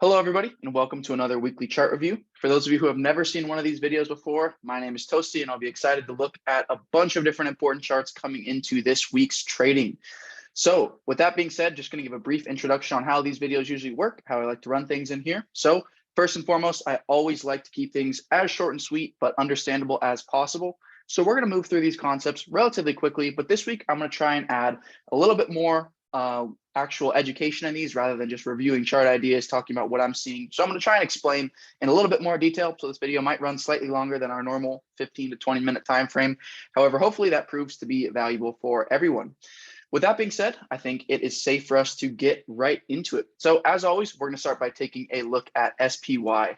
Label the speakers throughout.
Speaker 1: Hello, everybody, and welcome to another weekly chart review. For those of you who have never seen one of these videos before, my name is Toasty, and I'll be excited to look at a bunch of different important charts coming into this week's trading. So with that being said, just going to give a brief introduction on how these videos usually work, how I like to run things in here. So first and foremost, I always like to keep things as short and sweet, but understandable as possible. So we're going to move through these concepts relatively quickly, but this week I'm going to try and add a little bit more actual education in these rather than just reviewing chart ideas, talking about what I'm seeing. So I'm going to try and explain in a little bit more detail. So this video might run slightly longer than our normal 15 to 20 minute time frame. However, hopefully that proves to be valuable for everyone. With that being said, I think it is safe for us to get right into it. So as always, we're going to start by taking a look at SPY.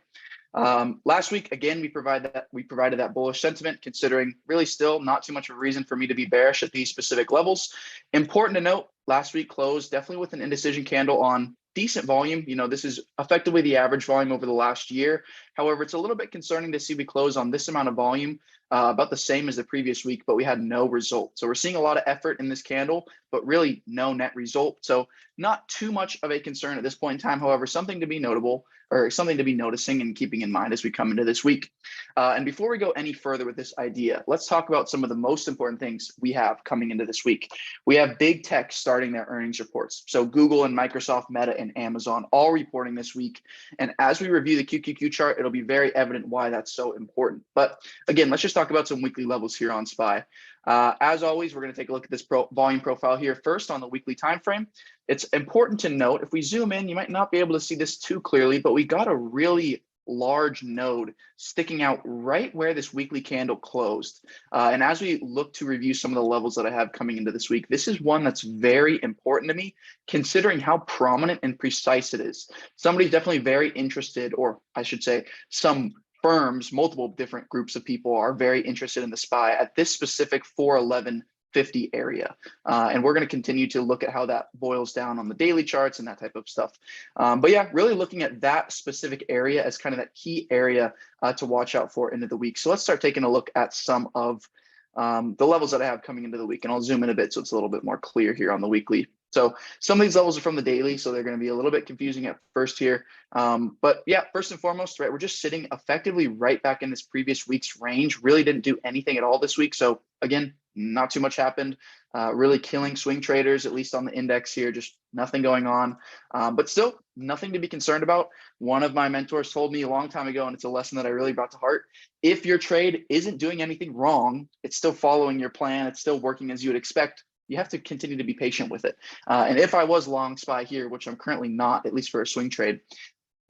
Speaker 1: Last week, again, we provided that bullish sentiment, considering really still not too much of a reason for me to be bearish at these specific levels. Important to note, last week closed definitely with an indecision candle on decent volume. You know, this is effectively the average volume over the last year. However, it's a little bit concerning to see we close on this amount of volume, about the same as the previous week, but we had no result. So we're seeing a lot of effort in this candle, but really no net result. So not too much of a concern at this point in time. However, something to be notable, or something to be noticing and keeping in mind as we come into this week. And before we go any further with this idea, let's talk about some of the most important things we have coming into this week. We have big tech starting their earnings reports. So Google and Microsoft, Meta, and Amazon all reporting this week. And as we review the QQQ chart, it'll be very evident why that's so important. But again, let's just talk about some weekly levels here on SPY. As always, we're going to take a look at this volume profile here first on the weekly time frame. It's important to note, if we zoom in, you might not be able to see this too clearly, but we got a really large node sticking out right where this weekly candle closed. And as we look to review some of the levels that I have coming into this week, this is one that's very important to me, considering how prominent and precise it is. Somebody's definitely very interested, or I should say some firms, multiple different groups of people are very interested in the SPY at this specific 411.50 area. And we're going to continue to look at how that boils down on the daily charts and that type of stuff. But yeah, really looking at that specific area as kind of that key area to watch out for into the week. So let's start taking a look at some of the levels that I have coming into the week. And I'll zoom in a bit so it's a little bit more clear here on the weekly. So some of these levels are from the daily, so they're going to be a little bit confusing at first here. But yeah, first and foremost, right, we're just sitting effectively right back in this previous week's range. Really didn't do anything at all this week. So again, not too much happened. Really killing swing traders, at least on the index here, just nothing going on. But still, nothing to be concerned about. One of my mentors told me a long time ago, and it's a lesson that I really brought to heart. If your trade isn't doing anything wrong, it's still following your plan, it's still working as you would expect, you have to continue to be patient with it. And if I was long SPY here, which I'm currently not, at least for a swing trade,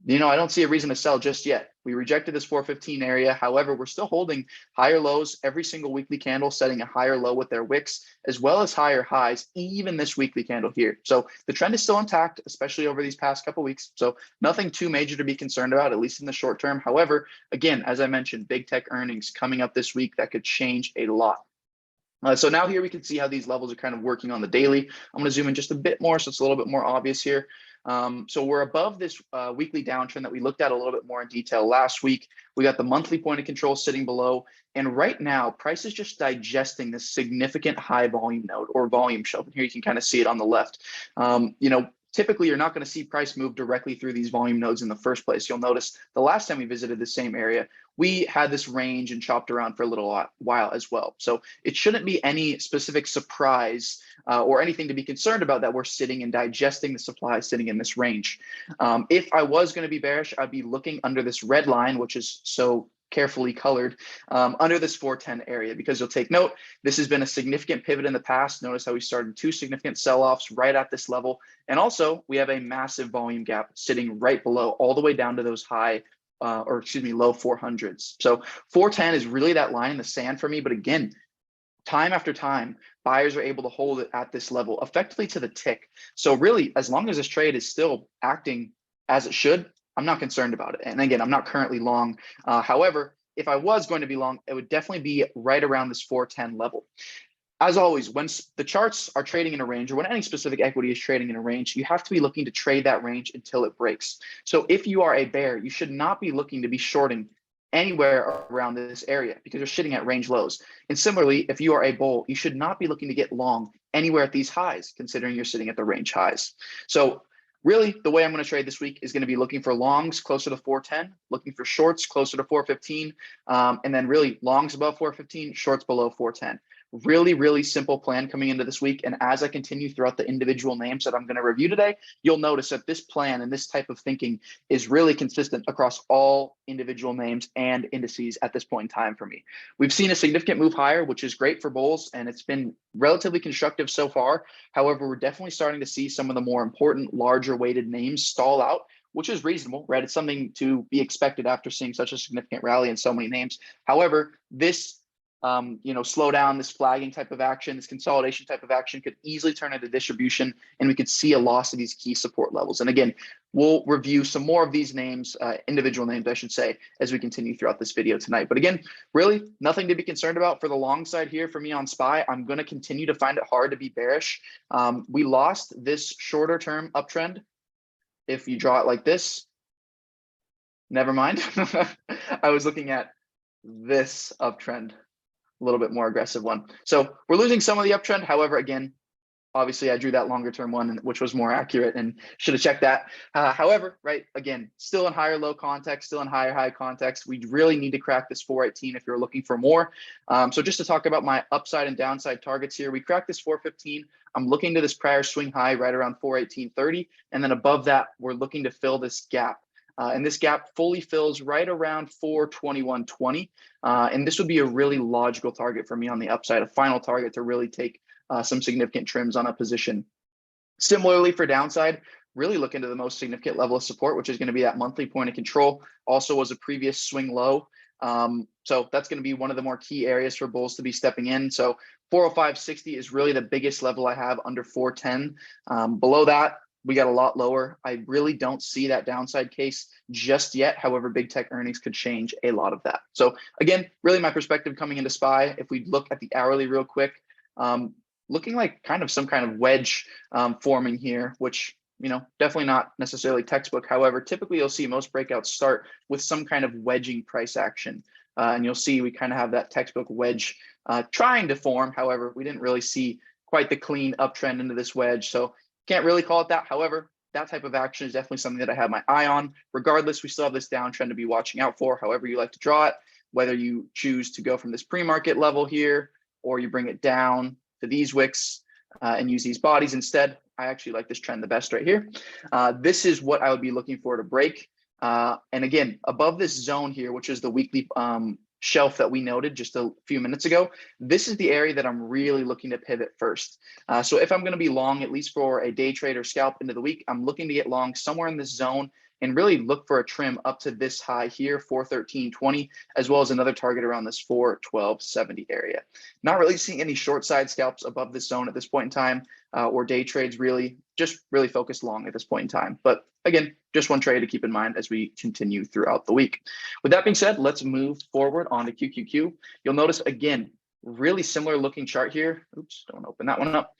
Speaker 1: you know, I don't see a reason to sell just yet. We rejected this 415 area. However, we're still holding higher lows every single weekly candle, setting a higher low with their wicks, as well as higher highs, even this weekly candle here. So the trend is still intact, especially over these past couple of weeks. So nothing too major to be concerned about, at least in the short term. However, again, as I mentioned, big tech earnings coming up this week that could change a lot. So now here we can see how these levels are kind of working on the daily. I'm going to zoom in just a bit more so it's a little bit more obvious here. So we're above this weekly downtrend that we looked at a little bit more in detail last week. We got the monthly point of control sitting below. And right now, price is just digesting this significant high volume node or volume shelf. And here you can kind of see it on the left. You know, typically, you're not going to see price move directly through these volume nodes in the first place. You'll notice the last time we visited the same area, we had this range and chopped around for a little while as well. So it shouldn't be any specific surprise or anything to be concerned about that we're sitting and digesting the supply sitting in this range. If I was going to be bearish, I'd be looking under this red line, which is so carefully colored under this 410 area, because you'll take note, this has been a significant pivot in the past. Notice how we started two significant sell-offs right at this level. And also we have a massive volume gap sitting right below all the way down to those low 400s. So 410 is really that line in the sand for me. But again, time after time, buyers are able to hold it at this level effectively to the tick. So really, as long as this trade is still acting as it should, I'm not concerned about it. And again, I'm not currently long. However, if I was going to be long, it would definitely be right around this 410 level. As always, when the charts are trading in a range, or when any specific equity is trading in a range, you have to be looking to trade that range until it breaks. So if you are a bear, you should not be looking to be shorting anywhere around this area because you're sitting at range lows. And similarly, if you are a bull, you should not be looking to get long anywhere at these highs, considering you're sitting at the range highs. So really the way I'm going to trade this week is going to be looking for longs closer to 410, looking for shorts closer to 415, and then really longs above 415, shorts below 410. Really, really simple plan coming into this week. And as I continue throughout the individual names that I'm going to review today, you'll notice that this plan and this type of thinking is really consistent across all individual names and indices at this point in time for me. We've seen a significant move higher, which is great for bulls, and it's been relatively constructive so far. However, we're definitely starting to see some of the more important, larger weighted names stall out, which is reasonable, right? It's something to be expected after seeing such a significant rally in so many names. However, this slow down, this flagging type of action, this consolidation type of action could easily turn into distribution, and we could see a loss of these key support levels. And again, we'll review some more of these names, individual names, I should say, as we continue throughout this video tonight. But again, really nothing to be concerned about for the long side here for me on SPY. I'm going to continue to find it hard to be bearish. We lost this shorter term uptrend. If you draw it like this, never mind. I was looking at this uptrend, a little bit more aggressive one. So we're losing some of the uptrend. However, again, obviously I drew that longer term one, which was more accurate and should have checked that. However, right, again, still in higher low context, still in higher high context. We really need to crack this 418 if you're looking for more. So just to talk about my upside and downside targets here, we cracked this 415. I'm looking to this prior swing high right around 418.30. And then above that, we're looking to fill this gap. And this gap fully fills right around 421.20. And this would be a really logical target for me on the upside, a final target to really take some significant trims on a position. Similarly for downside, really look into the most significant level of support, which is going to be that monthly point of control. Also was a previous swing low. So that's going to be one of the more key areas for bulls to be stepping in. So 405.60 is really the biggest level I have under 410. Below that, we got a lot lower. I really don't see that downside case just yet. However, big tech earnings could change a lot of that. So again, really my perspective coming into SPY, if we look at the hourly real quick, looking like kind of some kind of wedge forming here, which, definitely not necessarily textbook. However, typically you'll see most breakouts start with some kind of wedging price action. And you'll see we kind of have that textbook wedge trying to form. However, we didn't really see quite the clean uptrend into this wedge. So can't really call it that. However, that type of action is definitely something that I have my eye on. Regardless, we still have this downtrend to be watching out for, however you like to draw it, whether you choose to go from this pre-market level here, or you bring it down to these wicks and use these bodies instead. I actually like this trend the best right here. This is what I would be looking for to break. And again, above this zone here, which is the weekly shelf that we noted just a few minutes ago, this is the area that I'm really looking to pivot first. So if I'm going to be long, at least for a day trade or scalp into the week, I'm looking to get long somewhere in this zone and really look for a trim up to this high here, 413.20, as well as another target around this 412.70 area. Not really seeing any short side scalps above this zone at this point in time, or day trades really, just really focused long at this point in time. But again, just one trade to keep in mind as we continue throughout the week. With that being said, let's move forward on to QQQ. You'll notice again, really similar looking chart here. Oops, don't open that one up.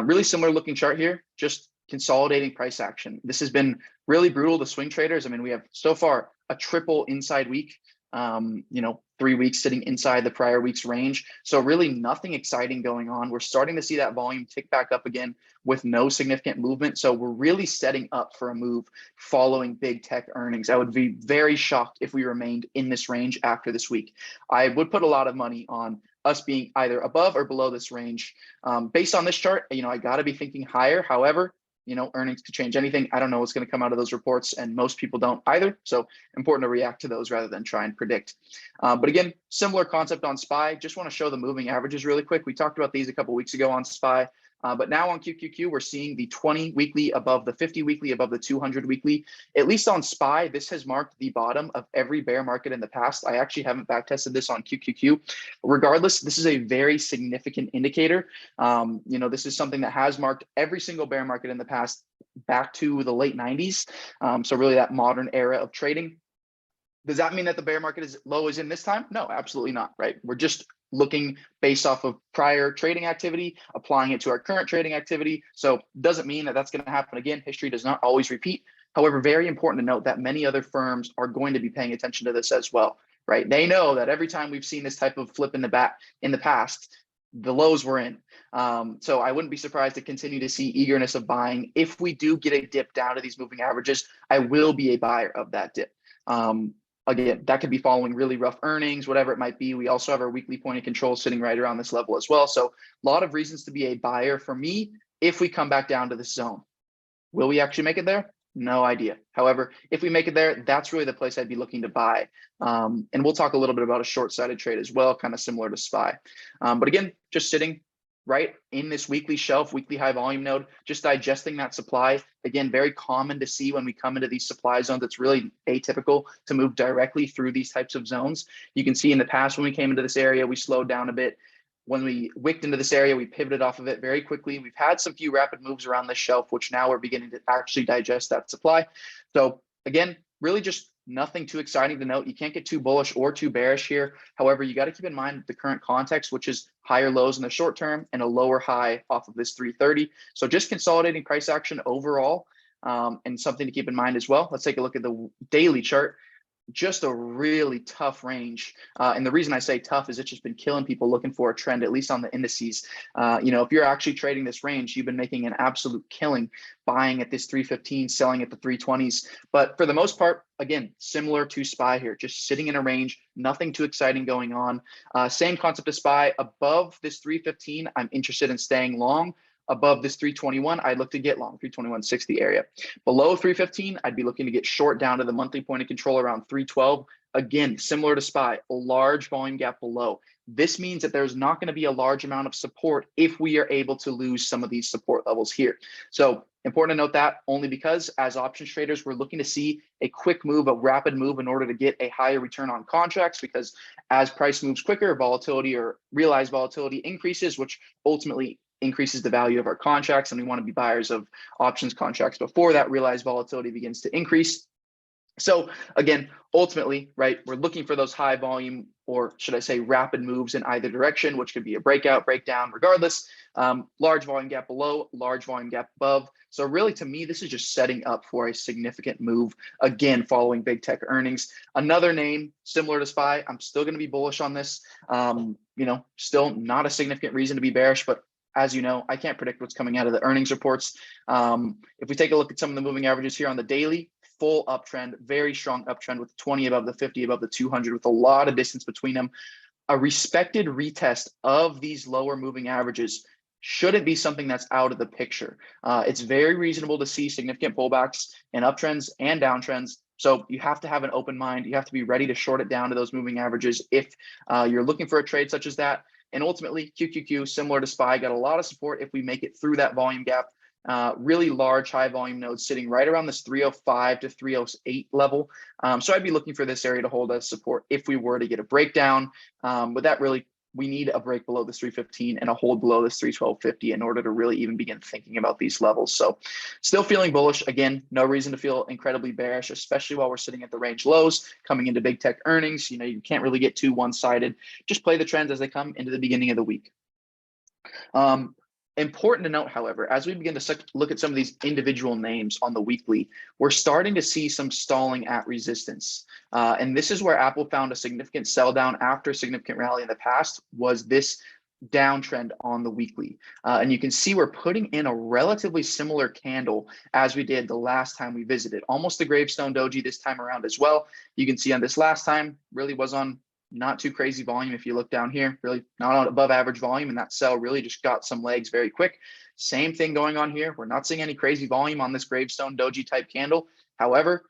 Speaker 1: Really similar looking chart here, just consolidating price action. This has been really brutal to swing traders. I mean, we have so far a triple inside week, 3 weeks sitting inside the prior week's range. So really nothing exciting going on. We're starting to see that volume tick back up again with no significant movement. So we're really setting up for a move following big tech earnings. I would be very shocked if we remained in this range after this week. I would put a lot of money on us being either above or below this range. Based on this chart, I got to be thinking higher. However, earnings could change anything. I don't know what's going to come out of those reports, and most people don't either. So important to react to those rather than try and predict. But again, similar concept on SPY. Just want to show the moving averages really quick. We talked about these a couple of weeks ago on SPY. But now on QQQ, we're seeing the 20 weekly above the 50 weekly above the 200 weekly. At least on SPY, this has marked the bottom of every bear market in the past. I actually haven't backtested this on QQQ. Regardless, this is a very significant indicator. This is something that has marked every single bear market in the past back to the late 90s. So really that modern era of trading. Does that mean that the bear market is low as in this time? No, absolutely not, right? We're just looking based off of prior trading activity, applying it to our current trading activity. So doesn't mean that that's going to happen again. History does not always repeat. However, very important to note that many other firms are going to be paying attention to this as well, right? They know that every time we've seen this type of flip in the past, the lows were in. So I wouldn't be surprised to continue to see eagerness of buying. If we do get a dip down to these moving averages, I will be a buyer of that dip. Again, that could be following really rough earnings, whatever it might be. We also have our weekly point of control sitting right around this level as well. So a lot of reasons to be a buyer for me if we come back down to this zone. Will we actually make it there? No idea. However, if we make it there, that's really the place I'd be looking to buy. And we'll talk a little bit about a short-sided trade as well, kind of similar to SPY. But again, just sitting right in this weekly shelf, weekly high volume node, just digesting that supply. Again, very common to see when we come into these supply zones. It's really atypical to move directly through these types of zones. You can see in the past when we came into this area, we slowed down a bit. When we wicked into this area, we pivoted off of it very quickly. We've had some few rapid moves around this shelf, which now we're beginning to actually digest that supply. So again, really just nothing too exciting to note. You can't get too bullish or too bearish here. However, you got to keep in mind the current context, which is higher lows in the short term and a lower high off of this 330. So just consolidating price action overall, and something to keep in mind as well. Let's take a look at the daily chart. Just a really tough range. And the reason I say tough is it's just been killing people looking for a trend, at least on the indices. If you're actually trading this range, you've been making an absolute killing buying at this 315, selling at the 320s. But for the most part, again, similar to SPY here, just sitting in a range, nothing too exciting going on. Same concept as SPY. Above this 315, I'm interested in staying long. Above this 321, I'd look to get long, 321.60 area. Below 315, I'd be looking to get short down to the monthly point of control around 312. Again, similar to SPY, a large volume gap below. This means that there's not going to be a large amount of support if we are able to lose some of these support levels here. So important to note that only because as options traders, we're looking to see a quick move, a rapid move in order to get a higher return on contracts, because as price moves quicker, volatility or realized volatility increases, which ultimately increases the value of our contracts, and we want to be buyers of options contracts before that realized volatility begins to increase. So again, ultimately, right, we're looking for those high volume, or should I say rapid moves in either direction, which could be a breakout, breakdown, regardless. Large volume gap below, large volume gap above. So really, to me, this is just setting up for a significant move, again, following big tech earnings. Another name similar to SPY, I'm still going to be bullish on this. Still not a significant reason to be bearish, but as you know, I can't predict what's coming out of the earnings reports. If we take a look at some of the moving averages here on the daily, full uptrend, very strong uptrend with 20 above the 50, above the 200, with a lot of distance between them. A respected retest of these lower moving averages shouldn't be something that's out of the picture. It's very reasonable to see significant pullbacks and uptrends and downtrends. So you have to have an open mind. You have to be ready to short it down to those moving averages if you're looking for a trade such as that. And ultimately, QQQ, similar to SPY, got a lot of support if we make it through that volume gap. Really large, high volume nodes sitting right around this 305 to 308 level. So I'd be looking for this area to hold as support if we were to get a breakdown. But that really, we need a break below this 315 and a hold below this 312.50 in order to really even begin thinking about these levels. So still feeling bullish. Again, no reason to feel incredibly bearish, especially while we're sitting at the range lows coming into big tech earnings. You can't really get too one-sided. Just play the trends as they come into the beginning of the week. Important to note, however, as we begin to look at some of these individual names on the weekly, we're starting to see some stalling at resistance. And this is where Apple found a significant sell down after a significant rally in the past, was this downtrend on the weekly. And you can see we're putting in a relatively similar candle as we did the last time we visited. Almost the gravestone doji this time around as well. You can see on this last time really was on not too crazy volume. If you look down here, really not on above average volume, and that sell really just got some legs very quick. Same thing going on here. We're not seeing any crazy volume on this gravestone doji type candle. However,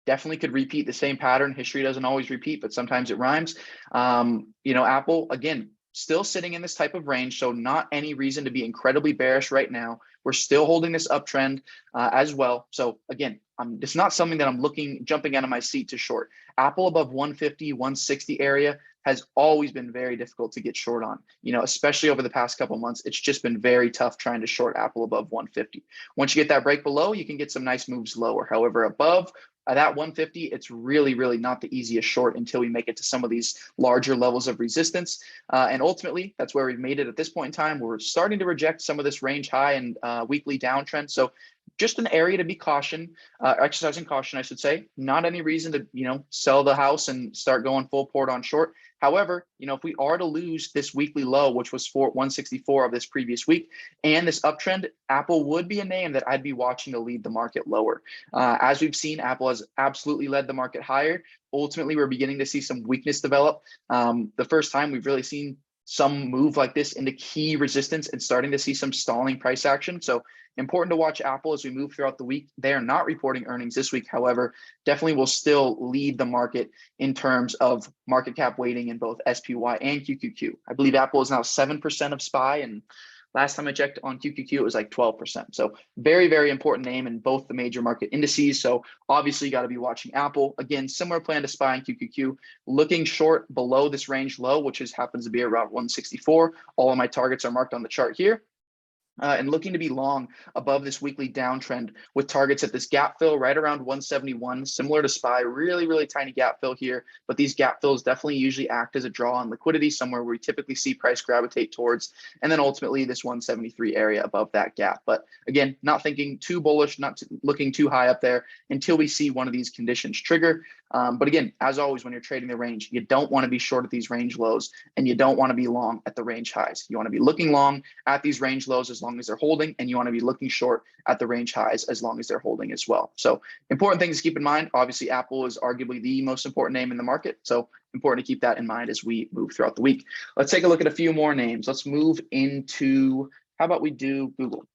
Speaker 1: definitely could repeat the same pattern. History doesn't always repeat, but sometimes it rhymes. Apple, again, still sitting in this type of range, so not any reason to be incredibly bearish right now. We're still holding this uptrend as well. So again, it's not something that I'm jumping out of my seat to short. Apple above 150, 160 area has always been very difficult to get short on, especially over the past couple of months. It's just been very tough trying to short Apple above 150. Once you get that break below, you can get some nice moves lower. However, above that 150, it's really, really not the easiest short until we make it to some of these larger levels of resistance. And ultimately, that's where we've made it at this point in time. We're starting to reject some of this range high and weekly downtrend. So just an area to be exercising caution, I should say. Not any reason to, sell the house and start going full port on short. However, if we are to lose this weekly low, which was 164 of this previous week, and this uptrend, Apple would be a name that I'd be watching to lead the market lower. As we've seen, Apple has absolutely led the market higher. Ultimately, we're beginning to see some weakness develop. The first time we've really seen some move like this into key resistance and starting to see some stalling price action. So important to watch Apple as we move throughout the week. They are not reporting earnings this week. However, definitely will still lead the market in terms of market cap weighting in both SPY and QQQ. I believe Apple is now 7% of SPY, and last time I checked on QQQ, it was like 12%. So very, very important name in both the major market indices. So obviously you got to be watching Apple. Again, similar plan to SPY and QQQ, looking short below this range low, which happens to be around 164. All of my targets are marked on the chart here. And looking to be long above this weekly downtrend with targets at this gap fill right around 171, similar to SPY, really, really tiny gap fill here. But these gap fills definitely usually act as a draw on liquidity, somewhere where we typically see price gravitate towards, and then ultimately this 173 area above that gap. But again, not thinking too bullish, not looking too high up there until we see one of these conditions trigger. But again, as always, when you're trading the range, you don't want to be short at these range lows, and you don't want to be long at the range highs. You want to be looking long at these range lows as long as they're holding, and you want to be looking short at the range highs as long as they're holding as well. So important things to keep in mind. Obviously, Apple is arguably the most important name in the market. So important to keep that in mind as we move throughout the week. Let's take a look at a few more names. Let's move into, how about we do Google?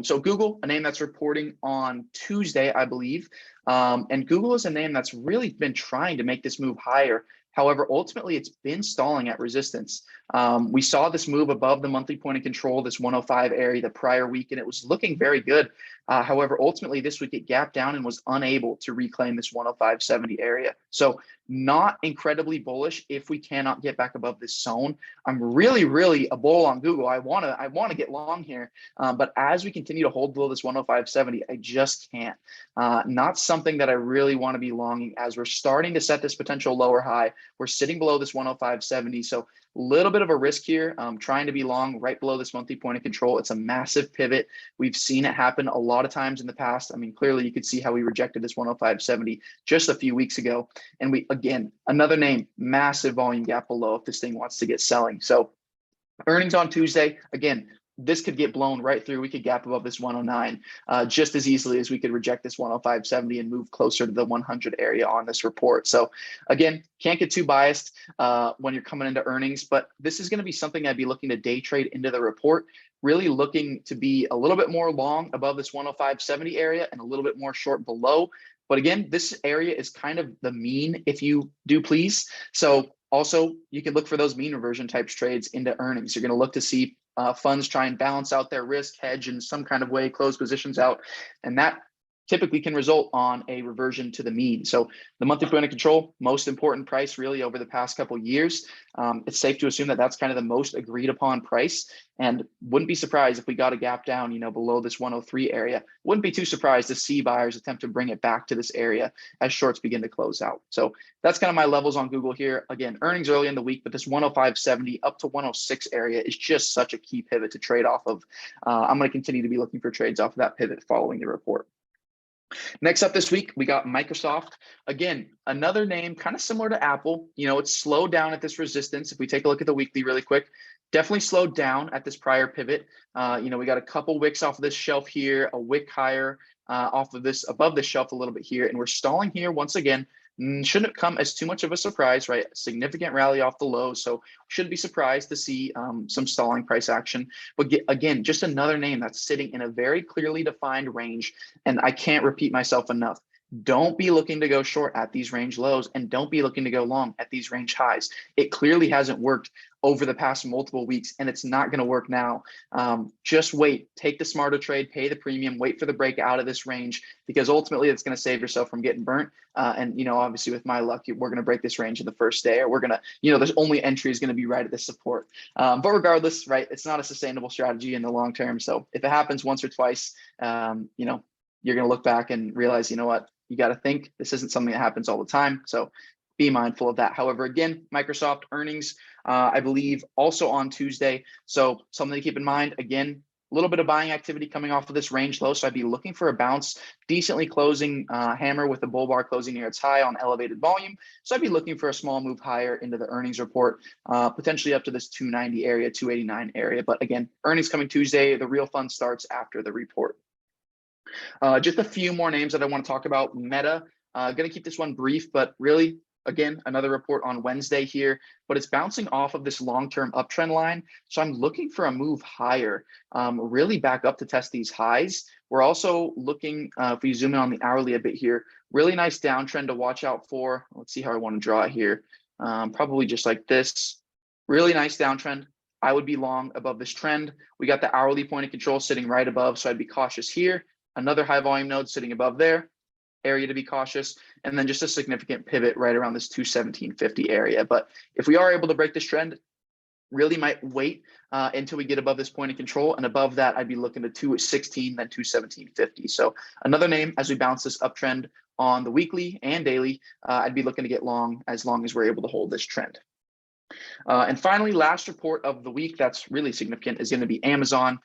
Speaker 1: So Google, a name that's reporting on Tuesday, I believe. And Google is a name that's really been trying to make this move higher. However, ultimately, it's been stalling at resistance. We saw this move above the monthly point of control, this 105 area the prior week, and it was looking very good. However, ultimately, this week it gapped down and was unable to reclaim this 105.70 area. So not incredibly bullish if we cannot get back above this zone. I'm really, really a bull on Google. I want to get long here. But as we continue to hold below this 105.70, I just can't. Not something that I really want to be longing as we're starting to set this potential lower high. We're sitting below this 105.70. So a little bit of a risk here, trying to be long right below this monthly point of control. It's a massive pivot. We've seen it happen a lot of times in the past. I mean, clearly you could see how we rejected this 105.70 just a few weeks ago. And we, again, another name, massive volume gap below if this thing wants to get selling. So earnings on Tuesday, again, this could get blown right through. We could gap above this 109 just as easily as we could reject this 105.70 and move closer to the 100 area on this report. So again, can't get too biased when you're coming into earnings, but this is going to be something I'd be looking to day trade into the report, really looking to be a little bit more long above this 105.70 area and a little bit more short below. But again, this area is kind of the mean, if you do please. So also you can look for those mean reversion types trades into earnings. You're going to look to see funds try and balance out their risk, hedge in some kind of way, close positions out, and that typically can result on a reversion to the mean. So the monthly point of control, most important price really over the past couple of years. It's safe to assume that that's kind of the most agreed upon price, and wouldn't be surprised if we got a gap down, below this 103 area. Wouldn't be too surprised to see buyers attempt to bring it back to this area as shorts begin to close out. So that's kind of my levels on Google here. Again, earnings early in the week, but this 105.70 up to 106 area is just such a key pivot to trade off of. I'm going to continue to be looking for trades off of that pivot following the report. Next up this week, we got Microsoft. Again, another name kind of similar to Apple. It's slowed down at this resistance. If we take a look at the weekly really quick, definitely slowed down at this prior pivot. We got a couple wicks off of this shelf here, a wick higher off of this, above this shelf a little bit here, and we're stalling here once again. Shouldn't come as too much of a surprise, right? Significant rally off the low, so shouldn't be surprised to see some stalling price action. But again, just another name that's sitting in a very clearly defined range, and I can't repeat myself enough. Don't be looking to go short at these range lows, and don't be looking to go long at these range highs. It clearly hasn't worked over the past multiple weeks, and it's not going to work now. Just wait, take the smarter trade, pay the premium, wait for the break out of this range, because ultimately it's going to save yourself from getting burnt. And obviously with my luck, we're going to break this range in the first day, or we're going to, there's only entry is going to be right at this support. But regardless, right, it's not a sustainable strategy in the long term. So if it happens once or twice, you're going to look back and realize, what, you got to think this isn't something that happens all the time. So be mindful of that. However, again, Microsoft earnings, I believe also on Tuesday. So something to keep in mind, again, A little bit of buying activity coming off of this range low. So I'd be looking for a bounce, decently closing hammer with the bull bar closing near its high on elevated volume. So I'd be looking for a small move higher into the earnings report, potentially up to this 290 area, 289 area. But again, earnings coming Tuesday. The real fun starts after the report. Just a few more names that I want to talk about. Meta, going to keep this one brief, but really, again, another report on Wednesday here, but it's bouncing off of this long-term uptrend line. So I'm looking for a move higher, really back up to test these highs. We're also looking, if we zoom in on the hourly a bit here, really nice downtrend to watch out for. Let's see how I want to draw it here. Probably just like this. Really nice downtrend. I would be long above this trend. We got the hourly point of control sitting right above, so I'd be cautious here. Another high volume node sitting above there, area to be cautious, and then just a significant pivot right around this 217.50 area. But if we are able to break this trend, really might wait until we get above this point of control, and above that, I'd be looking to 216, then 217.50. So another name as we bounce this uptrend on the weekly and daily, I'd be looking to get long as we're able to hold this trend. And finally, last report of the week that's really significant is going to be Amazon.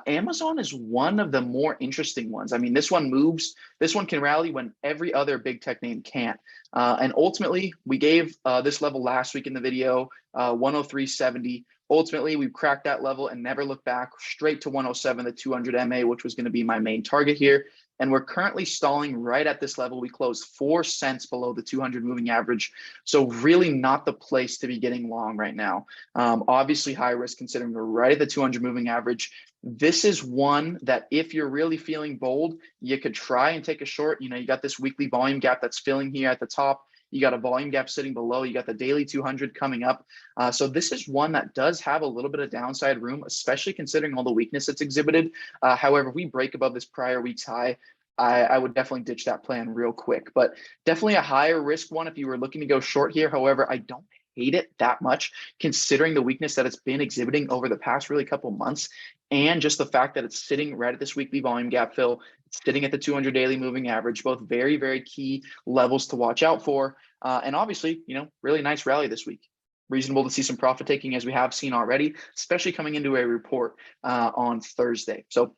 Speaker 1: Amazon is one of the more interesting ones. I mean, this one moves. This one can rally when every other big tech name can't. And ultimately, we gave this level last week in the video, 103.70. Ultimately, we've cracked that level and never looked back, straight to 107, the 200 MA, which was going to be my main target here. And we're currently stalling right at this level. We closed 4 cents below the 200 moving average. So really not the place to be getting long right now. Obviously high risk considering we're right at the 200 moving average. This is one that if you're really feeling bold, you could try and take a short. You know, you got this weekly volume gap that's filling here at the top. You got a volume gap sitting below. You got the daily 200 coming up. So this is one that does have a little bit of downside room, especially considering all the weakness it's exhibited. However, if we break above this prior week's high, I would definitely ditch that plan real quick. But definitely a higher risk one if you were looking to go short here. However, I don't hate it that much considering the weakness that it's been exhibiting over the past really couple months, and just the fact that it's sitting right at this weekly volume gap fill. It's sitting at the 200 daily moving average, both very, very key levels to watch out for. And obviously, you know, really nice rally this week. Reasonable to see some profit taking as we have seen already, especially coming into a report on Thursday. So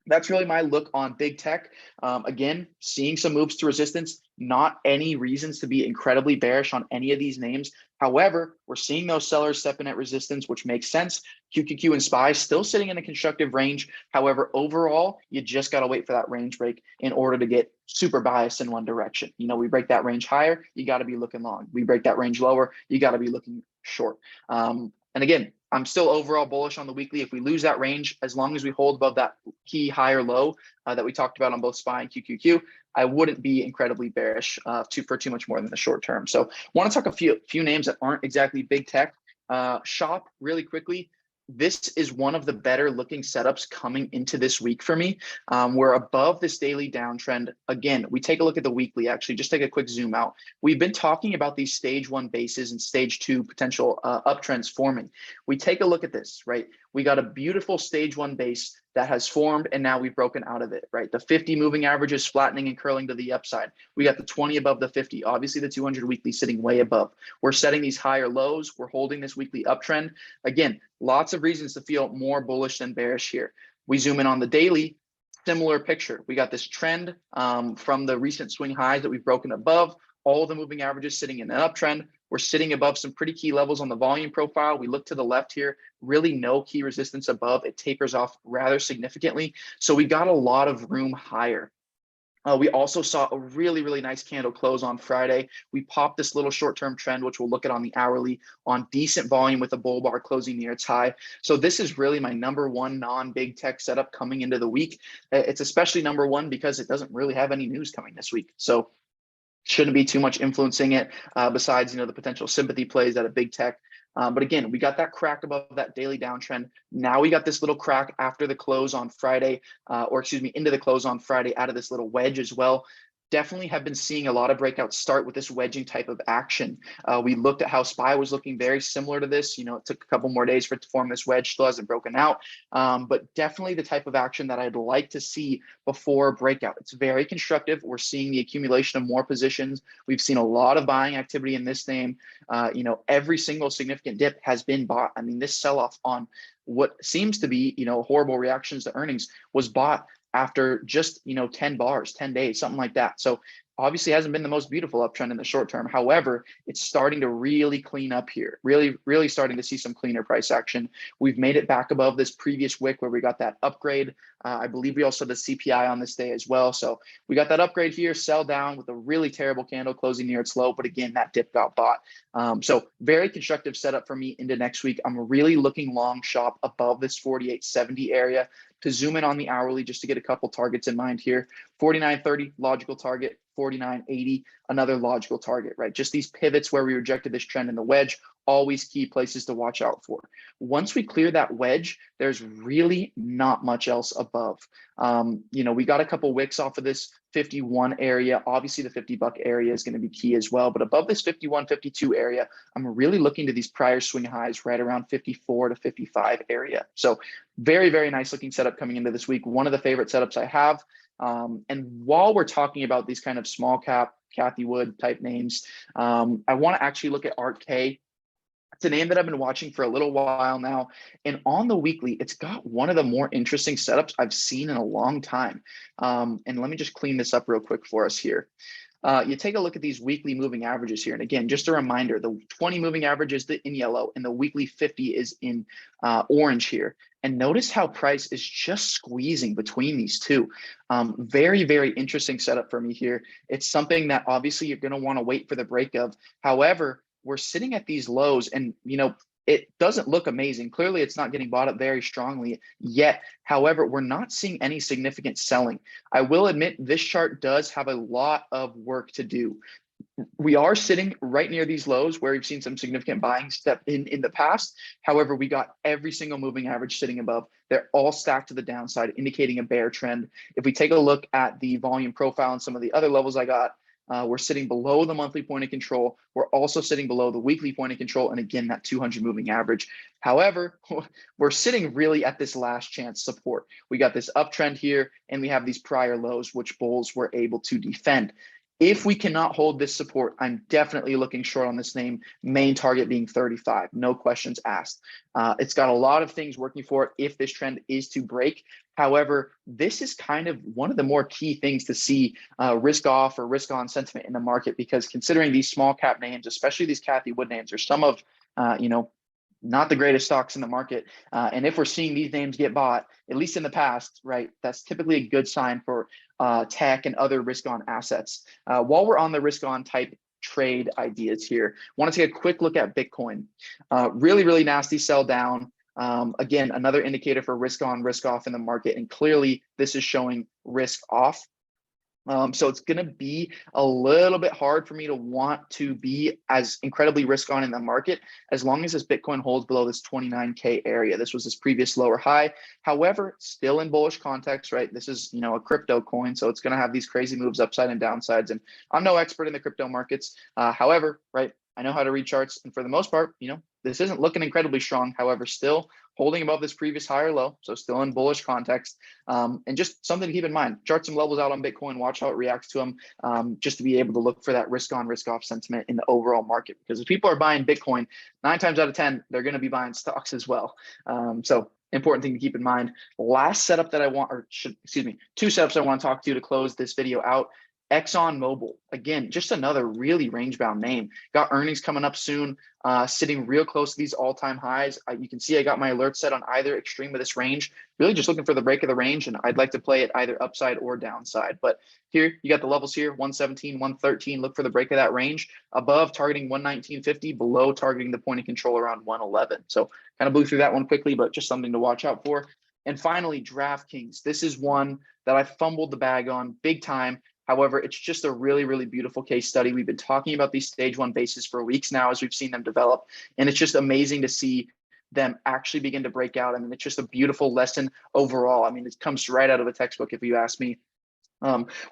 Speaker 1: that's really my look on big tech. Again, seeing some moves to resistance, not any reasons to be incredibly bearish on any of these names. However, we're seeing those sellers step in at resistance, which makes sense. QQQ and SPY still sitting in a constructive range. However, overall, you just got to wait for that range break in order to get super biased in one direction. You know, we break that range higher, you got to be looking long. We break that range lower, you got to be looking short. And again, I'm still overall bullish on the weekly. If we lose that range, as long as we hold above that key high or low that we talked about on both SPY and QQQ, I wouldn't be incredibly bearish for too much more than the short term. So want to talk a few names that aren't exactly big tech. Shop really quickly. This is one of the better looking setups coming into this week for me. We're above this daily downtrend. Again, we take a look at the weekly, actually, just take a quick zoom out. We've been talking about these stage 1 bases and stage 2 potential uptrends forming. We take a look at this, right? We got a beautiful stage 1 base that has formed, and now we've broken out of it, right? The 50 moving average is flattening and curling to the upside. We got the 20 above the 50, obviously the 200 weekly sitting way above. We're setting these higher lows. We're holding this weekly uptrend. Again, lots of reasons to feel more bullish than bearish here. We zoom in on the daily, similar picture. We got this trend from the recent swing highs that we've broken above. All the moving averages sitting in an uptrend. We're sitting above some pretty key levels on the volume profile. We look to the left here, really no key resistance above. It tapers off rather significantly. So we got a lot of room higher. We also saw a really, really nice candle close on Friday. We popped this little short-term trend, which we'll look at on the hourly, on decent volume with a bull bar closing near its high. So this is really my number one non-big tech setup coming into the week. It's especially number one because it doesn't really have any news coming this week. So shouldn't be too much influencing it besides, you know, the potential sympathy plays at a big tech. But again, we got that crack above that daily downtrend. Now we got this little crack after the close on Friday, into the close on Friday out of this little wedge as well. definitely have been seeing a lot of breakouts start with this wedging type of action. We looked at how SPY was looking very similar to this. You know, it took a couple more days for it to form this wedge, still hasn't broken out, but definitely the type of action that I'd like to see before breakout. It's very constructive. We're seeing the accumulation of more positions. We've seen a lot of buying activity in this name. You know, every single significant dip has been bought. I mean, this sell-off on what seems to be, you know, horrible reactions to earnings was bought after just, you know, 10 bars, 10 days, something like that. So obviously hasn't been the most beautiful uptrend in the short term. However, it's starting to really clean up here, really starting to see some cleaner price action. We've made it back above this previous wick where we got that upgrade. I believe we also had the CPI on this day as well. So we got that upgrade here, sell down with a really terrible candle closing near its low. But again, that dip got bought. So very constructive setup for me into next week. I'm really looking long shop above this 48.70 area. To zoom in on the hourly, just to get a couple targets in mind here, 49.30 logical target, 49.80 another logical target, right? Just these pivots where we rejected this trend in the wedge, always key places to watch out for. Once we clear that wedge, there's really not much else above. You know, we got a couple wicks off of this 51 area. Obviously the 50 buck area is going to be key as well, but above this 51, 52 area, I'm really looking to these prior swing highs right around 54 to 55 area. So very nice looking setup coming into this week. One of the favorite setups I have. And while we're talking about these kind of small cap, Cathie Wood type names, I want to actually look at Art K. It's a name that I've been watching for a little while now. And on the weekly, it's got one of the more interesting setups I've seen in a long time. And let me just clean this up real quick for us here. You take a look at these weekly moving averages here. And again, just a reminder, the 20 moving average is in yellow and the weekly 50 is in orange here. And notice how price is just squeezing between these two. Very interesting setup for me here. It's something that obviously you're going to want to wait for the break of. However, we're sitting at these lows and, you know, it doesn't look amazing. Clearly, it's not getting bought up very strongly yet. However, we're not seeing any significant selling. I will admit this chart does have a lot of work to do. We are sitting right near these lows where we've seen some significant buying step in the past. However, we got every single moving average sitting above. They're all stacked to the downside, indicating a bear trend. If we take a look at the volume profile and some of the other levels I got, we're sitting below the monthly point of control. We're also sitting below the weekly point of control. And again, that 200 moving average. However, we're sitting really at this last chance support. We got this uptrend here and we have these prior lows, which bulls were able to defend. If we cannot hold this support, I'm definitely looking short on this name, main target being 35, no questions asked. It's got a lot of things working for it if this trend is to break. However, this is kind of one of the more key things to see risk off or risk on sentiment in the market, because considering these small cap names, especially these Cathie Wood names, are some of, you know, not the greatest stocks in the market. And if we're seeing these names get bought, at least in the past, right, that's typically a good sign for tech and other risk on assets. While we're on the risk on type trade ideas here, I want to take a quick look at Bitcoin. Really nasty sell down. Again, another indicator for risk on, risk off in the market. And clearly this is showing risk off. So it's going to be a little bit hard for me to want to be as incredibly risk on in the market as long as this Bitcoin holds below this 29K area. This was this previous lower high. However, still in bullish context, right? This is, you know, a crypto coin, so it's going to have these crazy moves upside and downsides. And I'm no expert in the crypto markets. However, right, I know how to read charts. And for the most part, you know, this isn't looking incredibly strong. However, still holding above this previous higher low. So still in bullish context. And just something to keep in mind, chart some levels out on Bitcoin, watch how it reacts to them, just to be able to look for that risk on, risk off sentiment in the overall market. Because if people are buying Bitcoin, 9 times out of 10, they're going to be buying stocks as well. So important thing to keep in mind. Last setup that I want, or excuse me, 2 setups I want to talk to close this video out. ExxonMobil, again, just another really range-bound name. Got earnings coming up soon, sitting real close to these all-time highs. You can see I got my alert set on either extreme of this range, really just looking for the break of the range, and I'd like to play it either upside or downside. But here, you got the levels here, 117, 113. Look for the break of that range. Above, targeting 119.50. Below, targeting the point of control around 111. So kind of blew through that one quickly, but just something to watch out for. And finally, DraftKings. This is one that I fumbled the bag on big time. However, it's just a really beautiful case study. We've been talking about these stage 1 bases for weeks now as we've seen them develop. And it's just amazing to see them actually begin to break out. I mean, it's just a beautiful lesson overall. I mean, it comes right out of a textbook, if you ask me.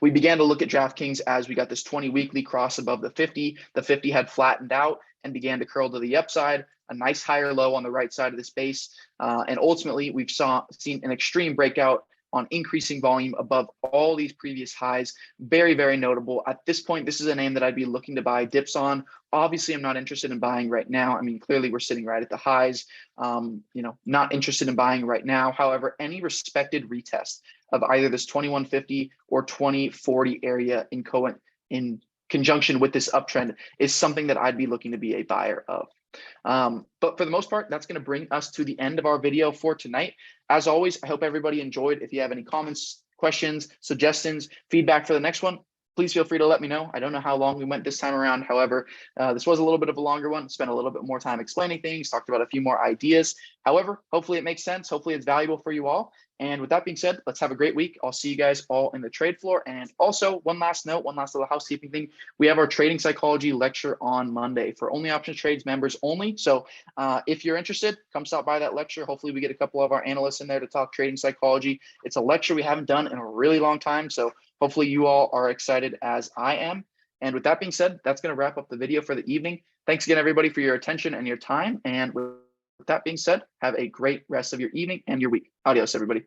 Speaker 1: We began to look at DraftKings as we got this 20 weekly cross above the 50. The 50 had flattened out and began to curl to the upside, a nice higher low on the right side of this base. And ultimately, we've seen an extreme breakout on increasing volume above all these previous highs. Very, very notable. At this point, this is a name that I'd be looking to buy dips on. Obviously, I'm not interested in buying right now. I mean, clearly we're sitting right at the highs. Not interested in buying right now. However, any respected retest of either this 2150 or 2040 area in conjunction with this uptrend is something that I'd be looking to be a buyer of. But for the most part, that's going to bring us to the end of our video for tonight. As always, I hope everybody enjoyed. If you have any comments, questions, suggestions, feedback for the next one, please feel free to let me know. I don't know how long we went this time around. However, this was a little bit of a longer one. Spent a little bit more time explaining things, talked about a few more ideas. However, hopefully it makes sense. Hopefully it's valuable for you all. And with that being said, let's have a great week. I'll see you guys all in the trade floor. And also, one last note, one last little housekeeping thing. We have our trading psychology lecture on Monday for Only Options Trades members only. So if you're interested, come stop by that lecture. Hopefully we get a couple of our analysts in there to talk trading psychology. It's a lecture we haven't done in a really long time. So hopefully you all are excited as I am. And with that being said, that's going to wrap up the video for the evening. Thanks again, everybody, for your attention and your time. And with that being said, have a great rest of your evening and your week. Adios, everybody.